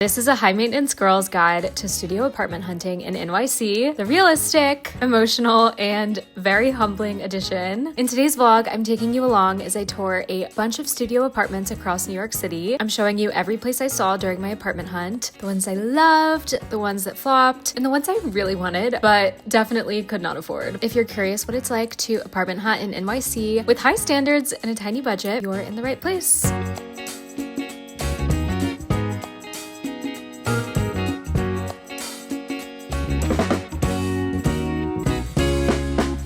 This is a high maintenance girl's guide to studio apartment hunting in NYC, the realistic, emotional, and very humbling edition. In today's vlog, I'm taking you along as I tour a bunch of studio apartments across New York City. I'm showing you every place I saw during my apartment hunt, the ones I loved, the ones that flopped, and the ones I really wanted, but definitely could not afford. If you're curious what it's like to apartment hunt in NYC with high standards and a tiny budget, you're in the right place.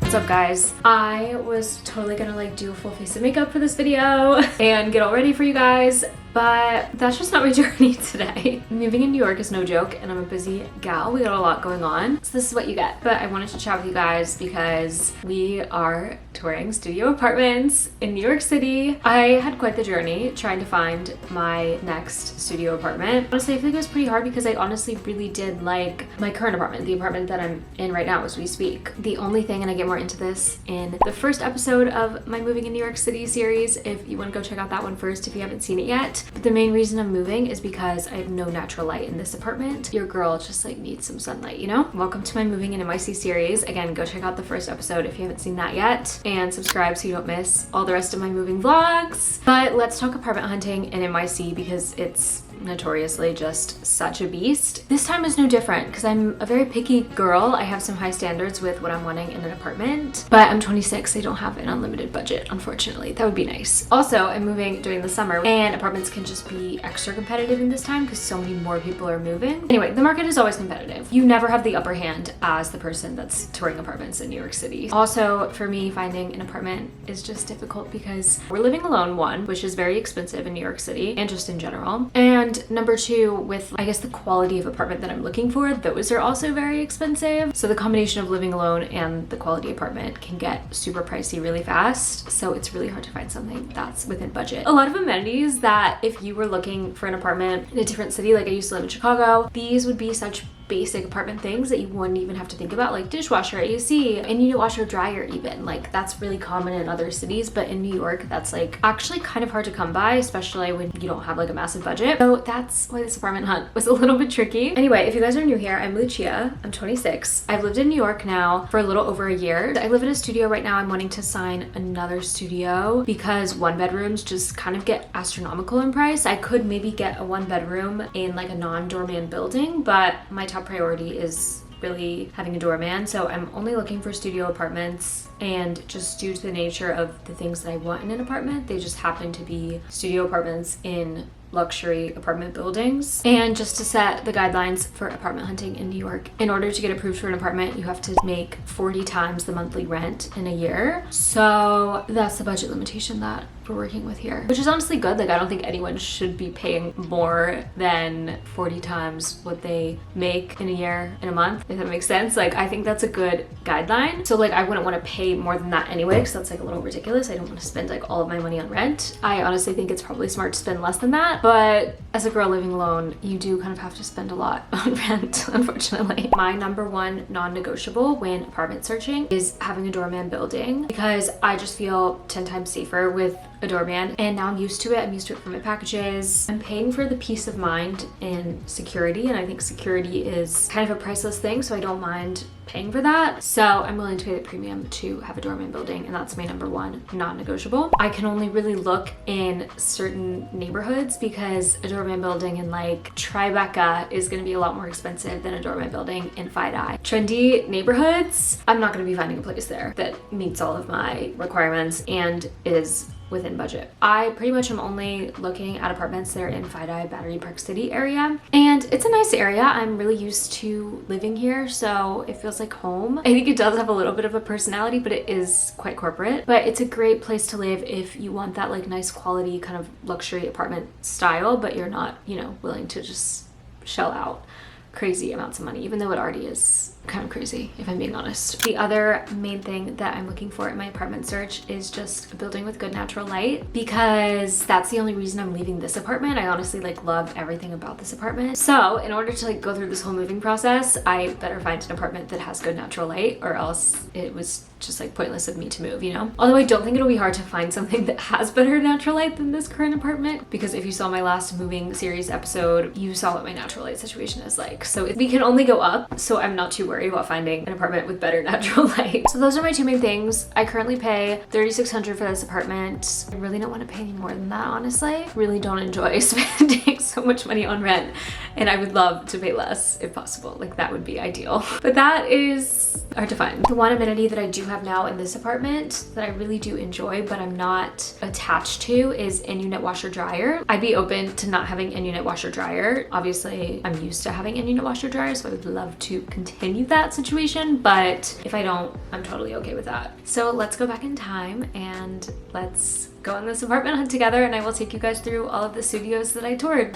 What's up, guys? I was totally gonna do a full face of makeup for this video and get all ready for you guys, but that's just not my journey today. Moving in New York is no joke, and I'm a busy gal. We got a lot going on, so this is what you get. But I wanted to chat with you guys because we are touring studio apartments in New York City. I had quite the journey trying to find my next studio apartment. Honestly, I think it was pretty hard because I honestly really did like my current apartment, the apartment that I'm in right now as we speak. The only thing, and I get more into this in the first episode of my Moving in New York City series, if you want to go check out that one first if you haven't seen it yet. But the main reason I'm moving is because I have no natural light in this apartment. Your girl just needs some sunlight, you know? Welcome to my Moving in NYC series. Again, go check out the first episode if you haven't seen that yet, and subscribe so you don't miss all the rest of my moving vlogs. But let's talk apartment hunting in NYC because it's notoriously just such a beast. This time is no different because I'm a very picky girl. I have some high standards with what I'm wanting in an apartment, but I'm 26. I don't have an unlimited budget, unfortunately. That would be nice. Also, I'm moving during the summer and apartments can just be extra competitive in this time because so many more people are moving. Anyway, the market is always competitive. You never have the upper hand as the person that's touring apartments in New York City. Also, for me, finding an apartment is just difficult because we're living alone, one, which is very expensive in New York City and just in general. And number two, with I guess the quality of apartment that I'm looking for, those are also very expensive. So the combination of living alone and the quality apartment can get super pricey really fast. So it's really hard to find something that's within budget. A lot of amenities that if you were looking for an apartment in a different city, like I used to live in Chicago, these would be such basic apartment things that you wouldn't even have to think about, like dishwasher, AC, and you washer dryer even. That's really common in other cities, but in New York that's actually kind of hard to come by, especially when you don't have a massive budget. So that's why this apartment hunt was a little bit tricky. Anyway, if you guys are new here, I'm Lucia. I'm 26. I've lived in New York now for a little over a year. I live in a studio right now. I'm wanting to sign another studio because one bedrooms just kind of get astronomical in price. I could maybe get a one bedroom in a non-doorman building, but my top priority is really having a doorman, so I'm only looking for studio apartments, and just due to the nature of the things that I want in an apartment, they just happen to be studio apartments in luxury apartment buildings. And just to set the guidelines for apartment hunting in New York, in order to get approved for an apartment, you have to make 40 times the monthly rent in a year. So that's the budget limitation that we're working with here, which is honestly good. I don't think anyone should be paying more than 40 times what they make in a year, in a month, if that makes sense. I think that's a good guideline. So I wouldn't want to pay more than that anyway, because that's a little ridiculous. I don't want to spend all of my money on rent. I honestly think it's probably smart to spend less than that, but as a girl living alone, you do kind of have to spend a lot on rent, unfortunately. My number one non-negotiable when apartment searching is having a doorman building, because I just feel 10 times safer with a doorman, and now I'm used to it. I'm used to it for my packages. I'm paying for the peace of mind and security, and I think security is kind of a priceless thing, so I don't mind paying for that. So I'm willing to pay the premium to have a doorman building, and that's my number one non-negotiable. I can only really look in certain neighborhoods because a doorman building in Tribeca is going to be a lot more expensive than a doorman building in Fidei. Trendy neighborhoods, I'm not going to be finding a place there that meets all of my requirements and is within budget. I pretty much am only looking at apartments that are in Fidei, Battery Park City area, and it's a nice area. I'm really used to living here, so it feels like home. I think it does have a little bit of a personality, but it is quite corporate. But it's a great place to live if you want that nice quality kind of luxury apartment style, but you're not, willing to just shell out crazy amounts of money, even though it already is kind of crazy, if I'm being honest. The other main thing that I'm looking for in my apartment search is just a building with good natural light, because that's the only reason I'm leaving this apartment. I honestly like love everything about this apartment. So in order to like go through this whole moving process, I better find an apartment that has good natural light, or else it was just like pointless of me to move, you know? Although I don't think it'll be hard to find something that has better natural light than this current apartment, because if you saw my last moving series episode, you saw what my natural light situation is like. So we can only go up, so I'm not too worried about finding an apartment with better natural light. So those are my two main things. I currently pay $3,600 for this apartment. I really don't want to pay any more than that, honestly. Really don't enjoy spending so much money on rent, and I would love to pay less if possible. Like, that would be ideal. But that is hard to find. The one amenity that I do have now in this apartment that I really do enjoy, but I'm not attached to, is in-unit washer dryer. I'd be open to not having in-unit washer dryer. Obviously, I'm used to having in-unit washer dryer, so I would love to continue that situation, but if I don't, I'm totally okay with that. So let's go back in time and let's go on this apartment hunt together, and I will take you guys through all of the studios that I toured.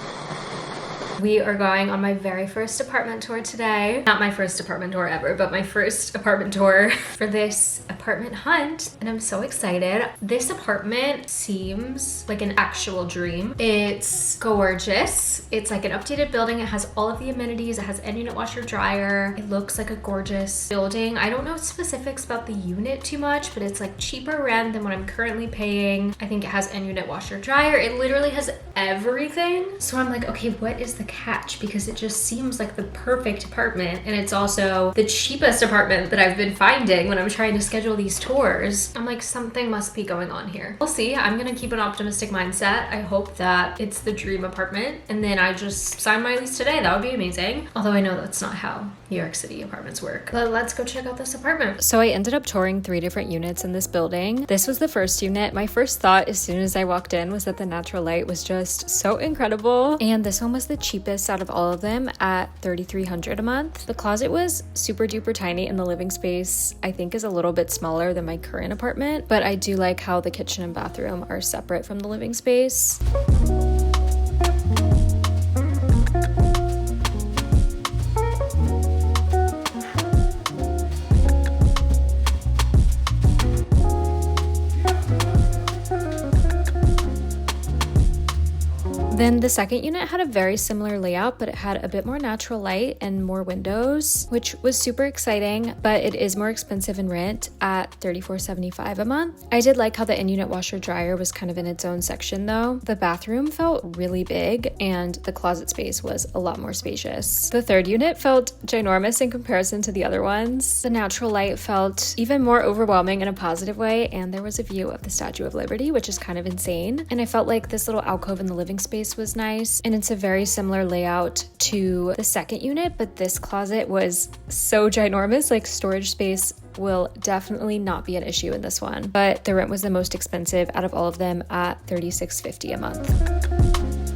We are going on my very first apartment tour today. Not my first apartment tour ever, but my first apartment tour for this apartment hunt, and I'm so excited. This apartment seems like an actual dream. It's gorgeous. It's like an updated building. It has all of the amenities. It has in-unit washer dryer. It looks like a gorgeous building. I don't know specifics about the unit too much, but it's like cheaper rent than what I'm currently paying. I think it has in-unit washer dryer. It literally has everything. So I'm like, okay, what is the catch? Because it just seems like the perfect apartment, and it's also the cheapest apartment that I've been finding when I'm trying to schedule these tours. I'm like, something must be going on here. We'll see. I'm gonna keep an optimistic mindset. I hope that it's the dream apartment, and then I just sign my lease today. That would be amazing. Although I know that's not how New York City apartments work. But let's go check out this apartment. So I ended up touring 3 different units in this building. This was the first unit. My first thought as soon as I walked in was that the natural light was just so incredible, and this one was the cheapest out of all of them at $3,300 a month. The closet was super duper tiny, and the living space I think is a little bit smaller than my current apartment, but I do like how the kitchen and bathroom are separate from the living space. Then the second unit had a very similar layout, but it had a bit more natural light and more windows, which was super exciting, but it is more expensive in rent at $34.75 a month. I did like how the in-unit washer dryer was kind of in its own section though. The bathroom felt really big, and the closet space was a lot more spacious. The third unit felt ginormous in comparison to the other ones. The natural light felt even more overwhelming in a positive way, and there was a view of the Statue of Liberty, which is kind of insane. And I felt like this little alcove in the living space was nice, and it's a very similar layout to the second unit, but this closet was so ginormous. Like, storage space will definitely not be an issue in this one, but the rent was the most expensive out of all of them at $36.50 a month.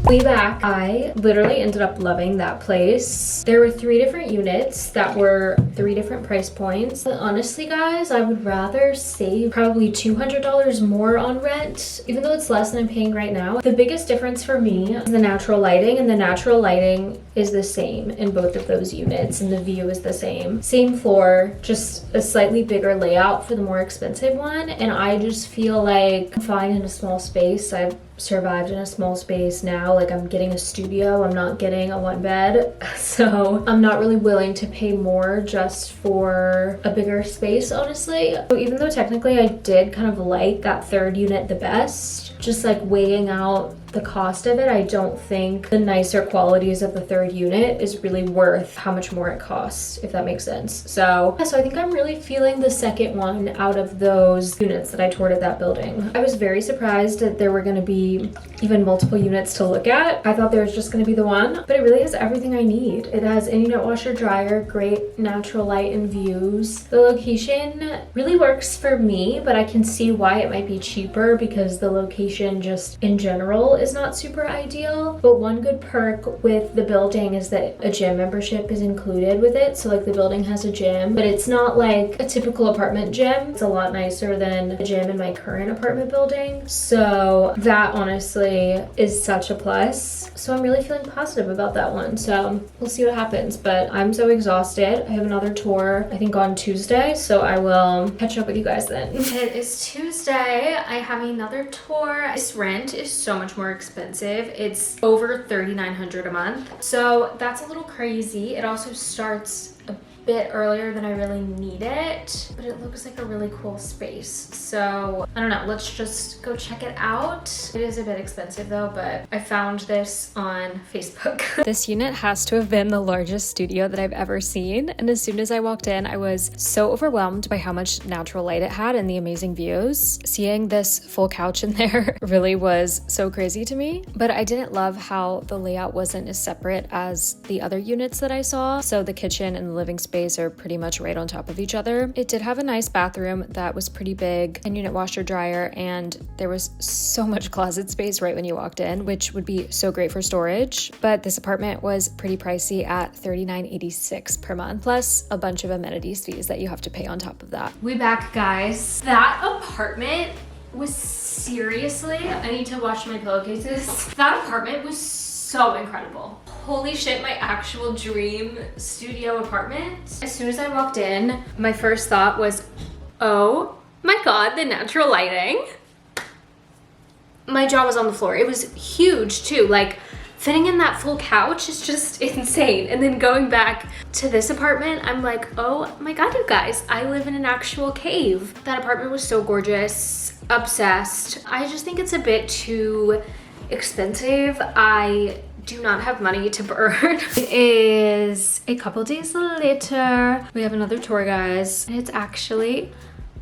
Way back, I literally ended up loving that place. There were 3 different units that were 3 different price points. But honestly, guys, I would rather save probably $200 more on rent, even though it's less than I'm paying right now. The biggest difference for me is the natural lighting, and the natural lighting is the same in both of those units, and the view is the same. Same floor, just a slightly bigger layout for the more expensive one, and I just feel like I'm fine in a small space. I've survived in a small space now. Like, I'm getting a studio, I'm not getting a 1 bed, so I'm not really willing to pay more just for a bigger space, honestly. So even though technically I did kind of like that third unit the best, just like weighing out the cost of it, I don't think the nicer qualities of the third unit is really worth how much more it costs, if that makes sense. So I think I'm really feeling the second one out of those units that I toured at that building. I was very surprised that there were going to be even multiple units to look at. I thought there was just going to be the one, but it really has everything I need. It has in-unit washer dryer, great natural light and views. The location really works for me, but I can see why it might be cheaper, because the location just in general is not super ideal, but one good perk with the building is that a gym membership is included with it. So like the building has a gym, but it's not like a typical apartment gym. It's a lot nicer than a gym in my current apartment building. So that honestly is such a plus. So I'm really feeling positive about that one. So we'll see what happens, but I'm so exhausted. I have another tour, I think on Tuesday. So I will catch up with you guys then. It is Tuesday. I have another tour. This rent is so much more expensive. It's over $3,900 a month. So that's a little crazy. It also starts a bit earlier than I really need it, but it looks like a really cool space. So I don't know, let's just go check it out. It is a bit expensive though, but I found this on Facebook. This unit has to have been the largest studio that I've ever seen, and as soon as I walked in, I was so overwhelmed by how much natural light it had and the amazing views. Seeing this full couch in there really was so crazy to me, but I didn't love how the layout wasn't as separate as the other units that I saw. So the kitchen and the living space are pretty much right on top of each other. It did have a nice bathroom that was pretty big, and unit washer dryer, and there was so much closet space right when you walked in, which would be so great for storage. But this apartment was pretty pricey at $39.86 per month, plus a bunch of amenities fees that you have to pay on top of that. We back, guys. That apartment was seriously, I need to wash my pillowcases. That apartment was so incredible. Holy shit, my actual dream studio apartment. As soon as I walked in, my first thought was, oh my God, the natural lighting. My jaw was on the floor. It was huge too. Like fitting in that full couch is just insane. And then going back to this apartment, I'm like, oh my God, you guys, I live in an actual cave. That apartment was so gorgeous, obsessed. I just think it's a bit too expensive. I do not have money to burn. It is a couple days later. We have another tour, guys, and it's actually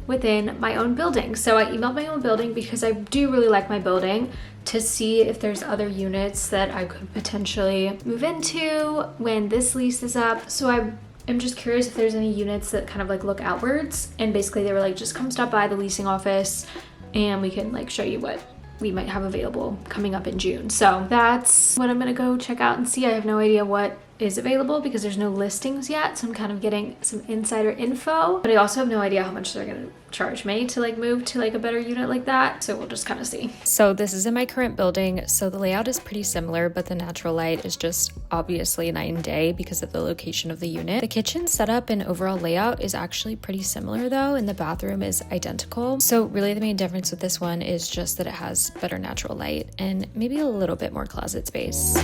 within my own building. So I emailed my own building because I do really like my building, to see if there's other units that I could potentially move into when this lease is up. So I'm just curious if there's any units that kind of like look outwards, and basically they were like, just come stop by the leasing office and we can like show you what we might have available coming up in June. So that's what I'm gonna go check out and see. I have no idea what is available because there's no listings yet, so I'm kind of getting some insider info, but I also have no idea how much they're gonna charge me to like move to like a better unit like that, so we'll just kind of see. So this is in my current building, so the layout is pretty similar, but the natural light is just obviously night and day because of the location of the unit. The kitchen setup and overall layout is actually pretty similar though, and the bathroom is identical. So really the main difference with this one is just that it has better natural light and maybe a little bit more closet space.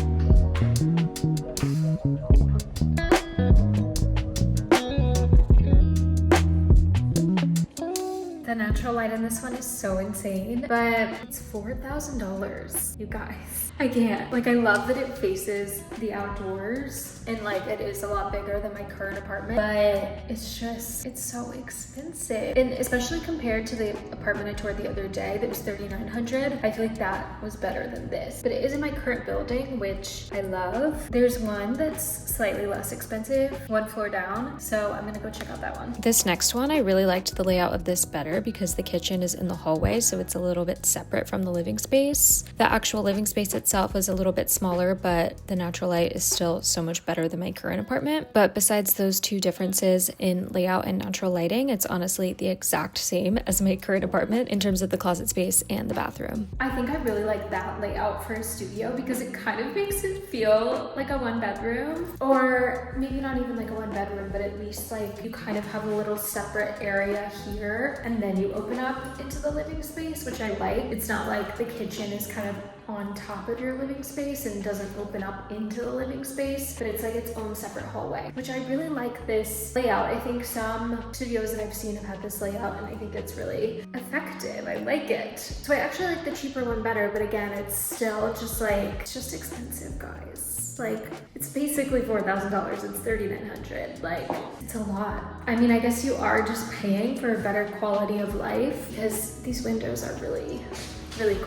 The natural light in this one is so insane, but it's $4,000, you guys. I can't. Like, I love that it faces the outdoors and like it is a lot bigger than my current apartment, but it's so expensive. And especially compared to the apartment I toured the other day that was $3,900, I feel like that was better than this. But it is in my current building, which I love. There's one that's slightly less expensive, one floor down, so I'm gonna go check out that one. This next one, I really liked the layout of this better because the kitchen is in the hallway, so it's a little bit separate from the living space. The actual living space itself is a little bit smaller, but the natural light is still so much better than my current apartment. But besides those two differences in layout and natural lighting, it's honestly the exact same as my current apartment in terms of the closet space and the bathroom. I think I really like that layout for a studio because it kind of makes it feel like a one bedroom, or maybe not even like a one bedroom, but at least like you kind of have a little separate area here and then you open up into the living space, which I like. It's not like the kitchen is kind of on top of your living space and doesn't open up into the living space, but it's like its own separate hallway, which I really like this layout. I think some studios that I've seen have had this layout and I think it's really effective. I like it. So I actually like the cheaper one better, but again, it's still just like, it's just expensive, guys. Like, it's basically $4,000. It's $3,900. Like, it's a lot. I mean, I guess you are just paying for a better quality of life because these windows are really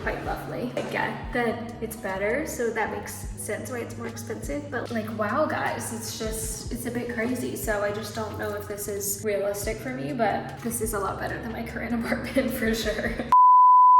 quite lovely. I get that it's better, so that makes sense why it's more expensive, but like, wow guys, it's a bit crazy. So I just don't know if this is realistic for me, but this is a lot better than my current apartment for sure.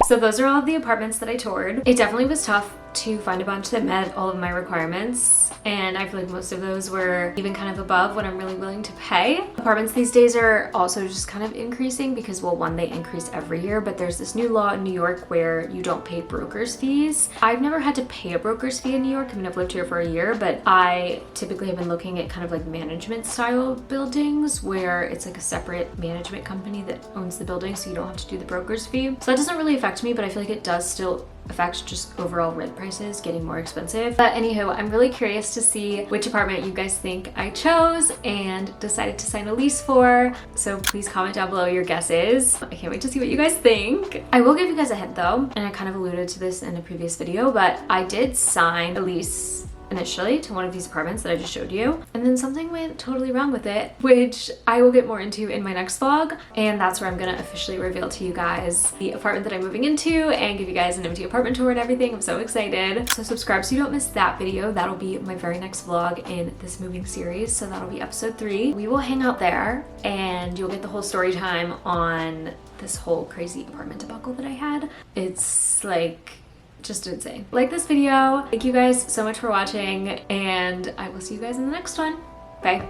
So those are all of the apartments that I toured. It definitely was tough to find a bunch that met all of my requirements, and I feel like most of those were even kind of above what I'm really willing to pay. Apartments these days are also just kind of increasing because, well, one, they increase every year, but there's this new law in New York where you don't pay broker's fees. I've never had to pay a broker's fee in New York. I mean, I've lived here for a year, but I typically have been looking at kind of like management style buildings where it's like a separate management company that owns the building, so you don't have to do the broker's fee. So that doesn't really affect me, but I feel like it does still affect just overall rent prices getting more expensive. But anywho, I'm really curious to see which apartment you guys think I chose and decided to sign a lease for. So please comment down below your guesses. I can't wait to see what you guys think. I will give you guys a hint though, and I kind of alluded to this in a previous video, but I did sign a lease initially to one of these apartments that I just showed you, and then something went totally wrong with it, which I will get more into in my next vlog, and that's where I'm gonna officially reveal to you guys the apartment that I'm moving into and give you guys an empty apartment tour and everything. I'm so excited. So subscribe so you don't miss that video. That'll be my very next vlog in this moving series, so that'll be episode 3. We will hang out there and you'll get the whole story time on this whole crazy apartment debacle that I had. It's like just insane. Like this video. Thank you guys so much for watching, and I will see you guys in the next one. Bye.